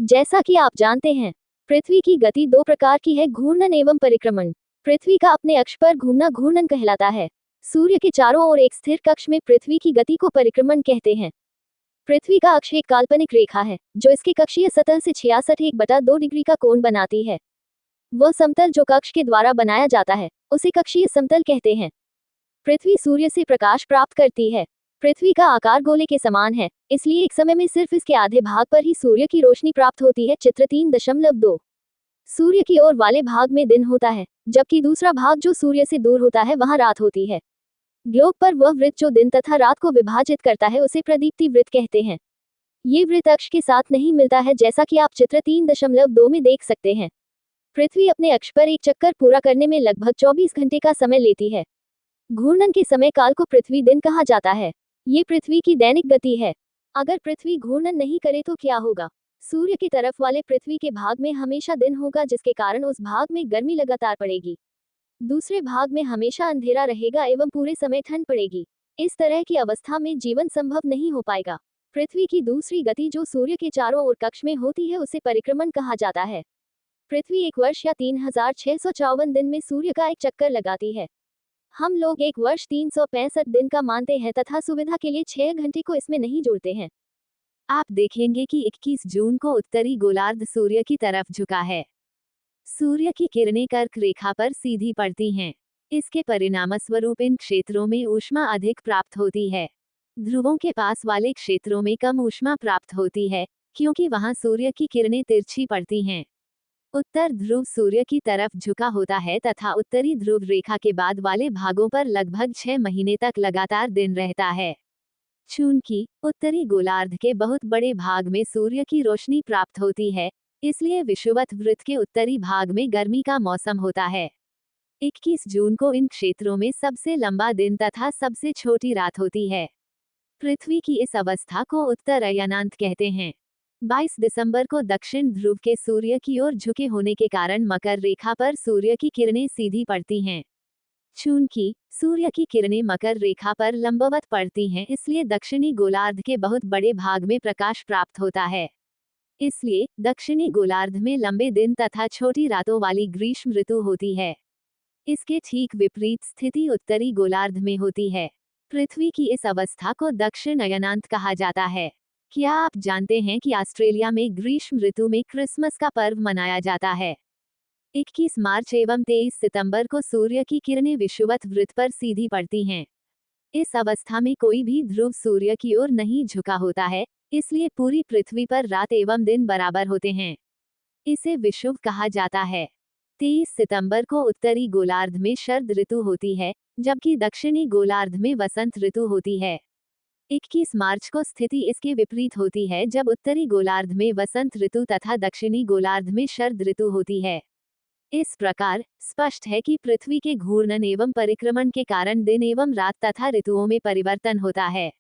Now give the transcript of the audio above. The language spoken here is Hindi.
जैसा कि आप जानते हैं, पृथ्वी की गति दो प्रकार की है, घूर्णन एवं परिक्रमण। पृथ्वी का अपने अक्ष पर घूमना घूर्णन कहलाता है। सूर्य के चारों ओर एक स्थिर कक्ष में पृथ्वी की गति को परिक्रमण कहते हैं। पृथ्वी का अक्ष एक काल्पनिक रेखा है जो इसके कक्षीय सतह से 66.1/2 डिग्री का कोण बनाती है। वह समतल जो कक्ष के द्वारा बनाया जाता है उसे कक्षीय समतल कहते हैं। पृथ्वी सूर्य से प्रकाश प्राप्त करती है। पृथ्वी का आकार गोले के समान है, इसलिए एक समय में सिर्फ इसके आधे भाग पर ही सूर्य की रोशनी प्राप्त होती है। चित्र 3.2। सूर्य की ओर वाले भाग में दिन होता है, जबकि दूसरा भाग जो सूर्य से दूर होता है वहां रात होती है। ग्लोब पर वह वृत्त जो दिन तथा रात को विभाजित करता है उसे प्रदीप्ति वृत्त कहते हैं। ये वृत्त अक्ष के साथ नहीं मिलता है, जैसा कि आप चित्र 3.2 में देख सकते हैं। पृथ्वी अपने अक्ष पर एक चक्कर पूरा करने में लगभग 24 घंटे का समय लेती है। घूर्णन के समय काल को पृथ्वी दिन कहा जाता है। ये पृथ्वी की दैनिक गति है। अगर पृथ्वी घूर्णन नहीं करे तो क्या होगा? सूर्य की तरफ वाले पृथ्वी के भाग में हमेशा दिन होगा, जिसके कारण उस भाग में गर्मी लगातार पड़ेगी। दूसरे भाग में हमेशा अंधेरा रहेगा एवं पूरे समय ठंड पड़ेगी। इस तरह की अवस्था में जीवन संभव नहीं हो पाएगा। पृथ्वी की दूसरी गति जो सूर्य के चारों ओर कक्ष में होती है उसे परिक्रमण कहा जाता है। पृथ्वी एक वर्ष या 3654 दिन में सूर्य का एक चक्कर लगाती है। हम लोग एक वर्ष 365 दिन का मानते हैं तथा सुविधा के लिए 6 घंटे को इसमें नहीं जोड़ते हैं। आप देखेंगे कि 21 जून को उत्तरी गोलार्ध सूर्य की तरफ झुका है। सूर्य की किरणें कर्क रेखा पर सीधी पड़ती हैं। इसके परिणामस्वरूप इन क्षेत्रों में ऊष्मा अधिक प्राप्त होती है। ध्रुवों के पास वाले क्षेत्रों में कम ऊष्मा प्राप्त होती है, क्योंकि वहां सूर्य की किरणें तिरछी पड़ती हैं। उत्तर ध्रुव सूर्य की तरफ झुका होता है तथा उत्तरी ध्रुव रेखा के बाद वाले भागों पर लगभग 6 महीने तक लगातार दिन रहता है। चूंकि उत्तरी गोलार्ध के बहुत बड़े भाग में सूर्य की रोशनी प्राप्त होती है, इसलिए विषुवत वृत्त के उत्तरी भाग में गर्मी का मौसम होता है। 21 जून को इन क्षेत्रों में सबसे लंबा दिन तथा सबसे छोटी रात होती है। पृथ्वी की इस अवस्था को उत्तर अयनांत कहते हैं। 22 दिसंबर को दक्षिण ध्रुव के सूर्य की ओर झुके होने के कारण मकर रेखा पर सूर्य की किरणें सीधी पड़ती हैं। चूंकि सूर्य की किरणें मकर रेखा पर लंबवत पड़ती हैं, इसलिए दक्षिणी गोलार्ध के बहुत बड़े भाग में प्रकाश प्राप्त होता है। इसलिए दक्षिणी गोलार्ध में लंबे दिन तथा छोटी रातों वाली ग्रीष्म ऋतु होती है। इसके ठीक विपरीत स्थिति उत्तरी गोलार्ध में होती है। पृथ्वी की इस अवस्था को दक्षिण अयनांत कहा जाता है। क्या आप जानते हैं कि ऑस्ट्रेलिया में ग्रीष्म ऋतु में क्रिसमस का पर्व मनाया जाता है? 21 मार्च एवं 23 सितंबर को सूर्य की किरणें विषुवत वृत्त पर सीधी पड़ती हैं। इस अवस्था में कोई भी ध्रुव सूर्य की ओर नहीं झुका होता है, इसलिए पूरी पृथ्वी पर रात एवं दिन बराबर होते हैं। इसे विषुव कहा जाता है। 23 सितंबर को उत्तरी गोलार्ध में शरद ऋतु होती है, जबकि दक्षिणी गोलार्ध में वसंत ऋतु होती है। 21 मार्च को स्थिति इसके विपरीत होती है, जब उत्तरी गोलार्ध में वसंत ऋतु तथा दक्षिणी गोलार्ध में शरद ऋतु होती है। इस प्रकार स्पष्ट है कि पृथ्वी के घूर्णन एवं परिक्रमण के कारण दिन एवं रात तथा ऋतुओं में परिवर्तन होता है।